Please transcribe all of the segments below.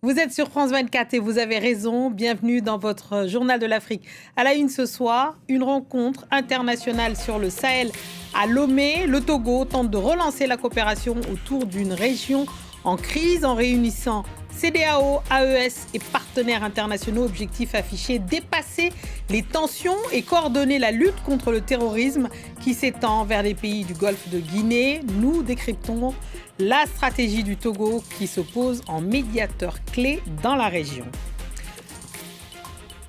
Vous êtes sur France 24 et vous avez raison. Bienvenue dans votre journal de l'Afrique. À la une ce soir, une rencontre internationale sur le Sahel à Lomé. Le Togo tente de relancer la coopération autour d'une région en crise en réunissant CEDEAO, AES et partenaires internationaux. Objectif affiché, dépasser les tensions et coordonner la lutte contre le terrorisme qui s'étend vers les pays du Golfe de Guinée. Nous décryptons la stratégie du Togo qui se pose en médiateur clé dans la région.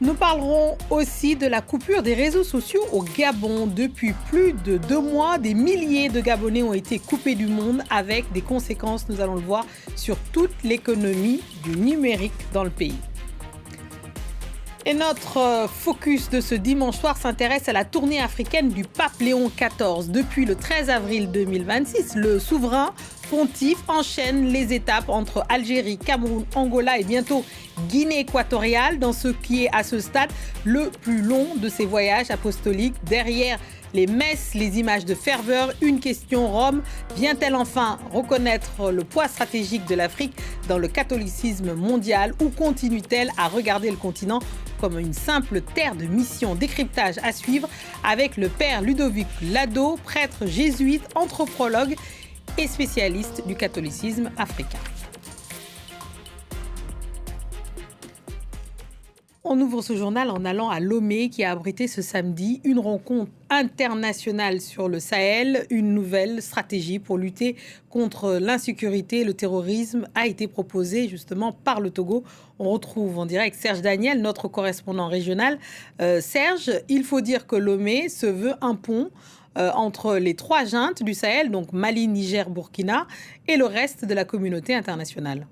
Nous parlerons aussi de la coupure des réseaux sociaux au Gabon. Depuis plus de 2 mois, des milliers de Gabonais ont été coupés du monde avec des conséquences, nous allons le voir, sur toute l'économie du numérique dans le pays. Et notre focus de ce dimanche soir s'intéresse à la tournée africaine du pape Léon XIV. Depuis le 13 avril 2026, le souverain pontife enchaîne les étapes entre Algérie, Cameroun, Angola et bientôt Guinée équatoriale dans ce qui est à ce stade le plus long de ses voyages apostoliques. Derrière les messes, les images de ferveur, une question: Rome vient-elle enfin reconnaître le poids stratégique de l'Afrique dans le catholicisme mondial ou continue-t-elle à regarder le continent comme une simple terre de mission? Décryptage à suivre avec le père Ludovic Lado, prêtre jésuite, anthropologue et spécialiste du catholicisme africain. On ouvre ce journal en allant à Lomé qui a abrité ce samedi une rencontre internationale sur le Sahel. Une nouvelle stratégie pour lutter contre l'insécurité et le terrorisme a été proposée justement par le Togo. On retrouve en direct Serge Daniel, notre correspondant régional. Serge, il faut dire que Lomé se veut un pont entre les 3 juntes du Sahel, donc Mali, Niger, Burkina, et le reste de la communauté internationale.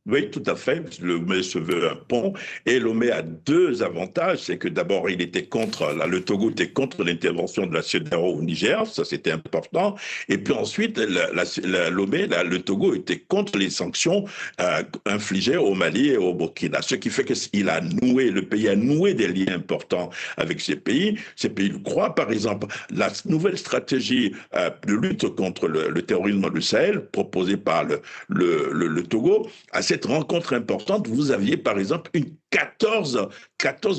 Oui, tout à fait. Lomé se veut un pont et Lomé a 2 avantages. C'est que d'abord, il était contre, le Togo était contre l'intervention de la CEDEAO au Niger, ça c'était important. Et puis ensuite, Lomé, le Togo était contre les sanctions infligées au Mali et au Burkina. Ce qui fait que le pays a noué des liens importants avec ces pays. Ces pays le croient. Par exemple, la nouvelle stratégie de lutte contre le terrorisme du Sahel proposée par le Togo, à cette rencontre importante, vous aviez par exemple 14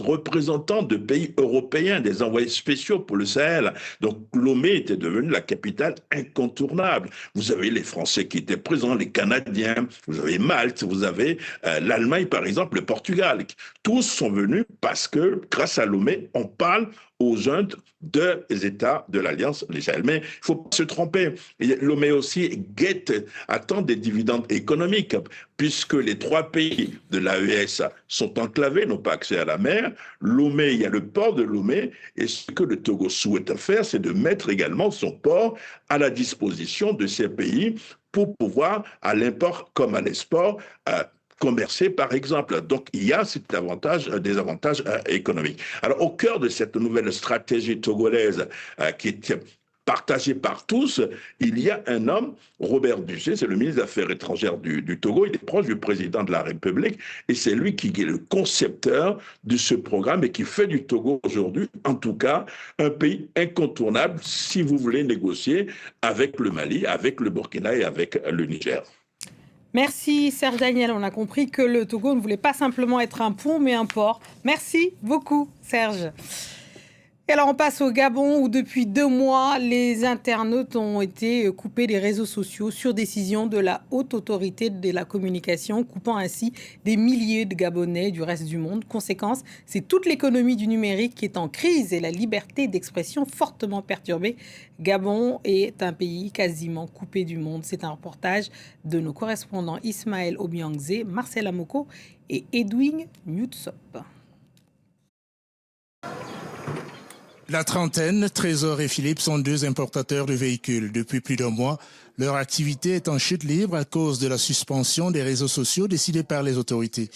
représentants de pays européens, des envoyés spéciaux pour le Sahel. Donc Lomé était devenue la capitale incontournable. Vous avez les Français qui étaient présents, les Canadiens, vous avez Malte, vous avez l'Allemagne par exemple, le Portugal. Tous sont venus parce que grâce à Lomé, on parle aux juntes des États de l'Alliance du Sahel. Mais il ne faut pas se tromper. Lomé aussi attend des dividendes économiques, puisque les 3 pays de l'AES sont enclavés, n'ont pas accès à la mer. Lomé, il y a le port de Lomé, et ce que le Togo souhaite faire, c'est de mettre également son port à la disposition de ces pays pour pouvoir, à l'import comme à l'export, commercer, par exemple. Donc, il y a des avantages économiques. Alors, au cœur de cette nouvelle stratégie togolaise qui est partagée par tous, il y a un homme, Robert Dussé, c'est le ministre des Affaires étrangères du Togo, il est proche du président de la République, et c'est lui qui est le concepteur de ce programme et qui fait du Togo aujourd'hui, en tout cas, un pays incontournable si vous voulez négocier avec le Mali, avec le Burkina et avec le Niger. Merci Serge Daniel, on a compris que le Togo ne voulait pas simplement être un pont mais un port. Merci beaucoup Serge. Et alors on passe au Gabon où depuis 2 mois, les internautes ont été coupés des réseaux sociaux sur décision de la haute autorité de la communication, coupant ainsi des milliers de Gabonais du reste du monde. Conséquence, c'est toute l'économie du numérique qui est en crise et la liberté d'expression fortement perturbée. Gabon est un pays quasiment coupé du monde. C'est un reportage de nos correspondants Ismaël Obiangze, Marcel Amoko et Edwin Newtsop. La trentaine, Trésor et Philippe sont 2 importateurs de véhicules. Depuis plus d'1 mois, leur activité est en chute libre à cause de la suspension des réseaux sociaux décidée par les autorités.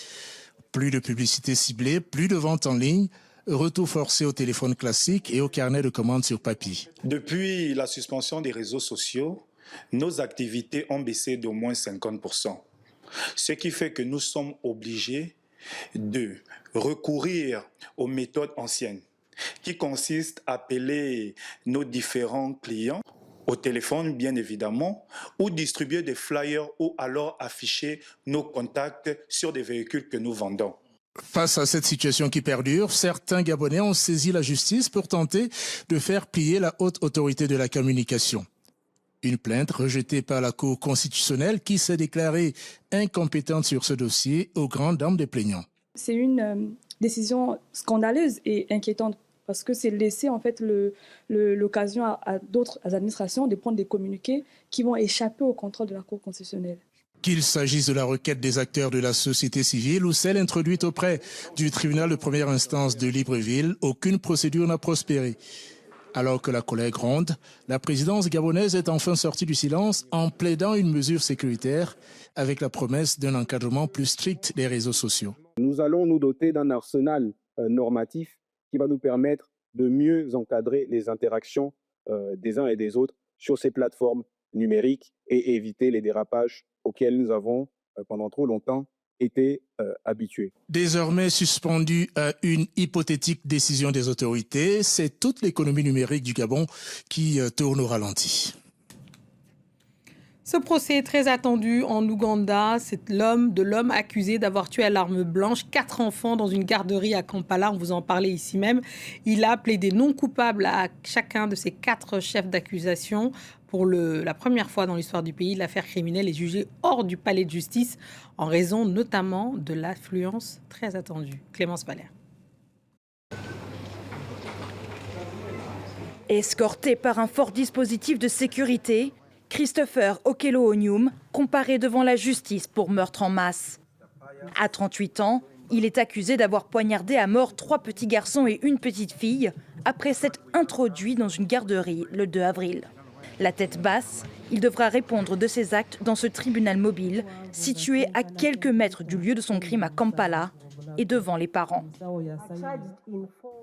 Plus de publicité ciblée, plus de ventes en ligne, retour forcé au téléphone classique et au carnet de commandes sur papier. Depuis la suspension des réseaux sociaux, nos activités ont baissé d'au moins 50%. Ce qui fait que nous sommes obligés de recourir aux méthodes anciennes, qui consiste à appeler nos différents clients au téléphone, bien évidemment, ou distribuer des flyers ou alors afficher nos contacts sur des véhicules que nous vendons. Face à cette situation qui perdure, certains Gabonais ont saisi la justice pour tenter de faire plier la haute autorité de la communication. Une plainte rejetée par la Cour constitutionnelle qui s'est déclarée incompétente sur ce dossier aux grandes dames des plaignants. C'est une décision scandaleuse et inquiétante parce que c'est laisser en fait l'occasion à d'autres administrations de prendre des communiqués qui vont échapper au contrôle de la Cour constitutionnelle. Qu'il s'agisse de la requête des acteurs de la société civile ou celle introduite auprès du tribunal de première instance de Libreville, aucune procédure n'a prospéré. Alors que la colère gronde, la présidence gabonaise est enfin sortie du silence en plaidant une mesure sécuritaire avec la promesse d'un encadrement plus strict des réseaux sociaux. Nous allons nous doter d'un arsenal normatif qui va nous permettre de mieux encadrer les interactions des uns et des autres sur ces plateformes numériques et éviter les dérapages auxquels nous avons pendant trop longtemps été habitués. Désormais suspendu à une hypothétique décision des autorités, c'est toute l'économie numérique du Gabon qui tourne au ralenti. Ce procès est très attendu en Ouganda. C'est l'homme accusé d'avoir tué à l'arme blanche 4 enfants dans une garderie à Kampala. On vous en parlait ici même. Il a plaidé non coupable à chacun de ces 4 chefs d'accusation. Pour la première fois dans l'histoire du pays, l'affaire criminelle est jugée hors du palais de justice en raison notamment de l'affluence très attendue. Clémence Valère. Escorté par un fort dispositif de sécurité, Christopher Okello-Onyum comparé devant la justice pour meurtre en masse. À 38 ans, il est accusé d'avoir poignardé à mort 3 petits garçons et une petite fille après s'être introduit dans une garderie le 2 avril. La tête basse, il devra répondre de ses actes dans ce tribunal mobile situé à quelques mètres du lieu de son crime à Kampala et devant les parents.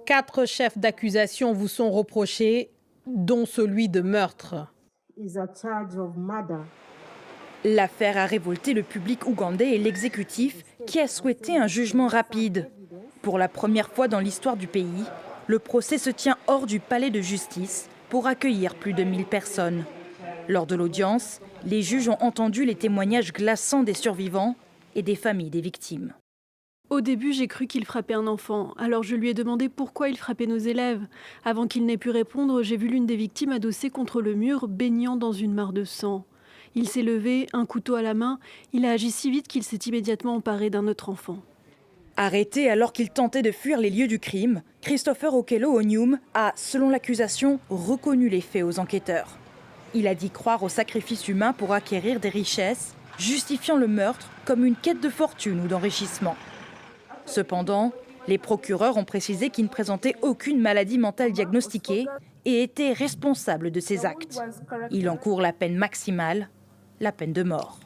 4 chefs d'accusation vous sont reprochés, dont celui de meurtre. L'affaire a révolté le public ougandais et l'exécutif qui a souhaité un jugement rapide. Pour la première fois dans l'histoire du pays, le procès se tient hors du palais de justice pour accueillir plus de 1000 personnes. Lors de l'audience, les juges ont entendu les témoignages glaçants des survivants et des familles des victimes. Au début, j'ai cru qu'il frappait un enfant, alors je lui ai demandé pourquoi il frappait nos élèves. Avant qu'il n'ait pu répondre, j'ai vu l'une des victimes adossée contre le mur, baignant dans une mare de sang. Il s'est levé, un couteau à la main, il a agi si vite qu'il s'est immédiatement emparé d'un autre enfant. Arrêté alors qu'il tentait de fuir les lieux du crime, Christopher Okello-Onyum a, selon l'accusation, reconnu les faits aux enquêteurs. Il a dit croire au sacrifice humain pour acquérir des richesses, justifiant le meurtre comme une quête de fortune ou d'enrichissement. Cependant, les procureurs ont précisé qu'il ne présentait aucune maladie mentale diagnostiquée et était responsable de ses actes. Il encourt la peine maximale, la peine de mort.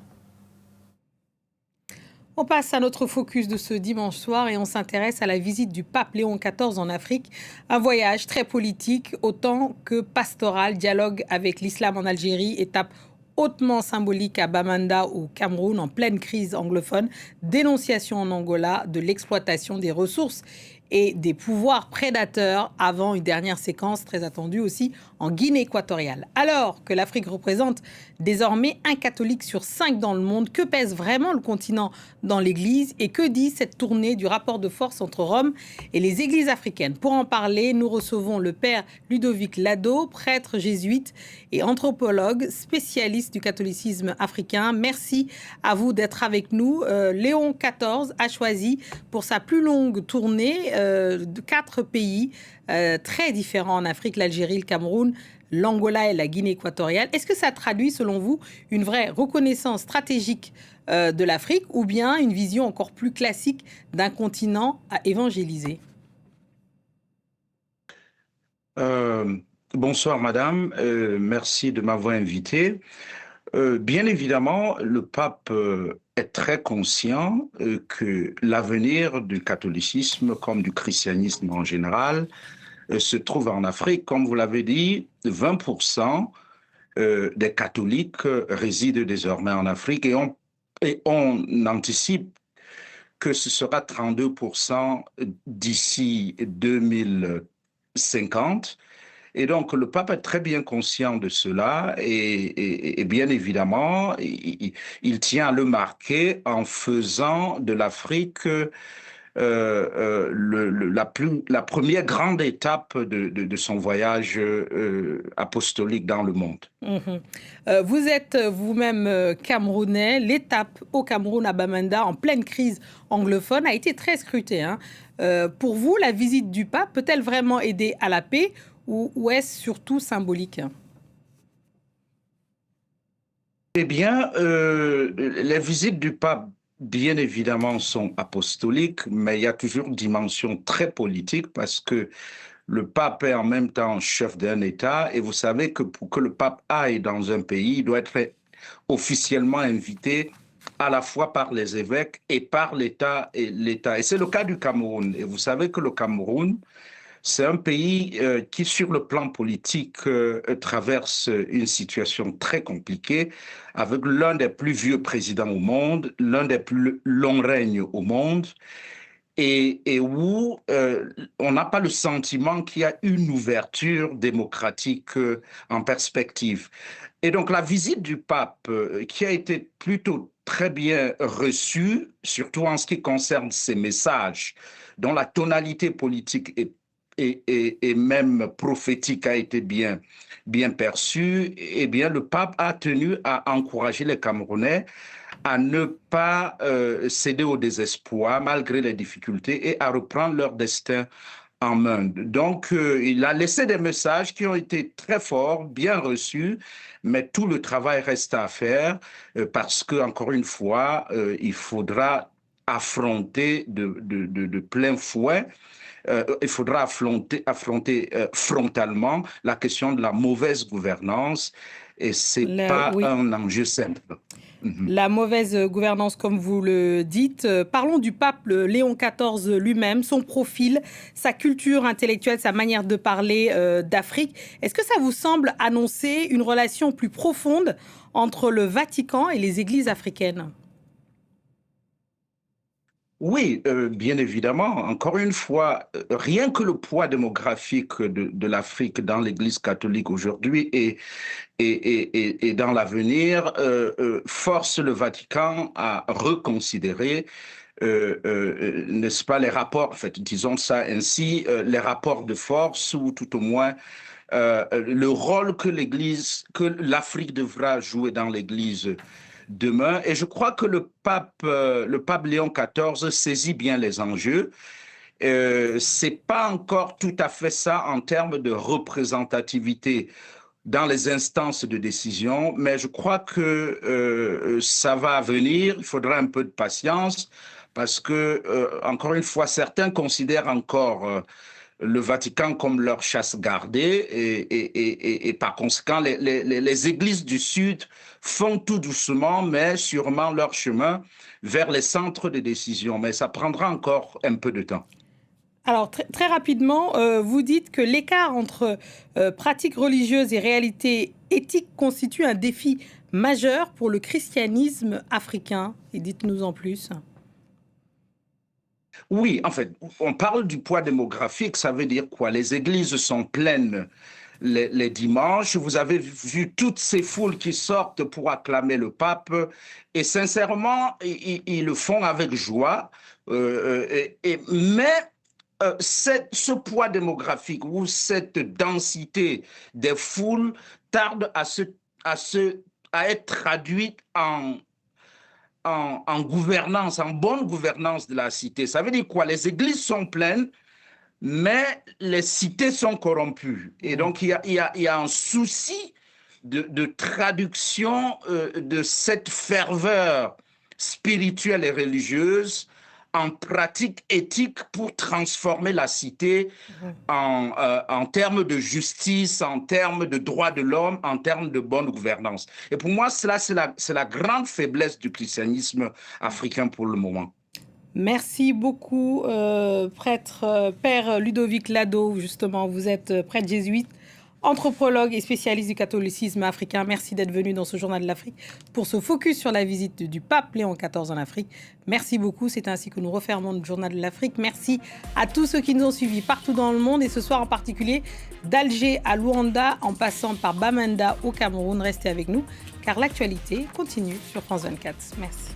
On passe à notre focus de ce dimanche soir et on s'intéresse à la visite du pape Léon XIV en Afrique. Un voyage très politique, autant que pastoral, dialogue avec l'islam en Algérie, étape hautement symbolique à Bamenda au Cameroun en pleine crise anglophone, dénonciation en Angola de l'exploitation des ressources et des pouvoirs prédateurs avant une dernière séquence très attendue aussi en Guinée équatoriale. Alors que l'Afrique représente désormais 1 catholique sur 5 dans le monde, que pèse vraiment le continent dans l'Église et que dit cette tournée du rapport de force entre Rome et les églises africaines? Pour en parler, nous recevons le père Ludovic Lado, prêtre jésuite et anthropologue, spécialiste du catholicisme africain. Merci à vous d'être avec nous. Léon XIV a choisi pour sa plus longue tournée de 4 pays très différents en Afrique, l'Algérie, le Cameroun, l'Angola et la Guinée équatoriale. Est-ce que ça traduit, selon vous, une vraie reconnaissance stratégique de l'Afrique ou bien une vision encore plus classique d'un continent à évangéliser? Bonsoir madame, merci de m'avoir invité. Bien évidemment, le pape est très conscient que l'avenir du catholicisme comme du christianisme en général se trouve en Afrique. Comme vous l'avez dit, 20% des catholiques résident désormais en Afrique et on anticipe que ce sera 32% d'ici 2050 Et donc, le pape est très bien conscient de cela et bien évidemment, il tient à le marquer en faisant de l'Afrique la première grande étape de son voyage apostolique dans le monde. Vous êtes vous-même camerounais. L'étape au Cameroun à Bamenda, en pleine crise anglophone, a été très scrutée, hein. Pour vous, la visite du pape peut-elle vraiment aider à la paix ou est-ce surtout symbolique? Eh bien, les visites du pape, bien évidemment, sont apostoliques, mais il y a toujours une dimension très politique parce que le pape est en même temps chef d'un État et vous savez que pour que le pape aille dans un pays, il doit être officiellement invité à la fois par les évêques et par l'État. Et c'est le cas du Cameroun. Et vous savez que le Cameroun, c'est un pays qui, sur le plan politique, traverse une situation très compliquée, avec l'un des plus vieux présidents au monde, l'un des plus longs règnes au monde, et où on n'a pas le sentiment qu'il y a une ouverture démocratique en perspective. Et donc la visite du pape, qui a été plutôt très bien reçue, surtout en ce qui concerne ses messages, dont la tonalité politique et même prophétique a été bien perçue, eh bien, le pape a tenu à encourager les Camerounais à ne pas céder au désespoir malgré les difficultés et à reprendre leur destin en main. Donc, il a laissé des messages qui ont été très forts, bien reçus, mais tout le travail reste à faire parce que, encore une fois, il faudra affronter de plein fouet. Il faudra affronter frontalement la question de la mauvaise gouvernance et c'est pas un enjeu simple. La mauvaise gouvernance, comme vous le dites. Parlons du pape Léon XIV lui-même, son profil, sa culture intellectuelle, sa manière de parler d'Afrique. Est-ce que ça vous semble annoncer une relation plus profonde entre le Vatican et les églises africaines ? Oui, bien évidemment. Encore une fois, rien que le poids démographique de l'Afrique dans l'Église catholique aujourd'hui et dans l'avenir force le Vatican à reconsidérer, n'est-ce pas, les rapports, en fait, disons ça ainsi, les rapports de force ou tout au moins le rôle que l'Afrique devra jouer dans l'Église demain. Et je crois que le pape Léon XIV saisit bien les enjeux. C'est pas encore tout à fait ça en termes de représentativité dans les instances de décision, mais je crois que ça va venir. Il faudra un peu de patience parce que, encore une fois, certains considèrent encore le Vatican comme leur chasse gardée et par conséquent, les églises du Sud font tout doucement, mais sûrement leur chemin vers les centres de décision. Mais ça prendra encore un peu de temps. Alors, très rapidement, vous dites que l'écart entre pratiques religieuses et réalité éthique constitue un défi majeur pour le christianisme africain. Et dites-nous en plus. Oui, en fait, on parle du poids démographique, ça veut dire quoi? Les églises sont pleines les dimanches. Vous avez vu toutes ces foules qui sortent pour acclamer le pape. Et sincèrement, ils le font avec joie. Mais ce poids démographique ou cette densité des foules tarde à être traduite en gouvernance, en bonne gouvernance de la cité. Ça veut dire quoi? Les églises sont pleines, mais les cités sont corrompues. Et donc, il y a un souci de traduction de cette ferveur spirituelle et religieuse en pratique éthique pour transformer la cité en termes de justice, en termes de droits de l'homme, en termes de bonne gouvernance. Et pour moi, cela, c'est la grande faiblesse du christianisme africain pour le moment. Merci beaucoup, Père Ludovic Lado. Justement, vous êtes prêtre jésuite Anthropologue et spécialiste du catholicisme africain, merci d'être venu dans ce journal de l'Afrique pour ce focus sur la visite du pape Léon XIV en Afrique. Merci beaucoup, c'est ainsi que nous refermons le journal de l'Afrique. Merci à tous ceux qui nous ont suivis partout dans le monde et ce soir en particulier d'Alger à Luanda en passant par Bamenda au Cameroun. Restez avec nous car l'actualité continue sur France 24. Merci.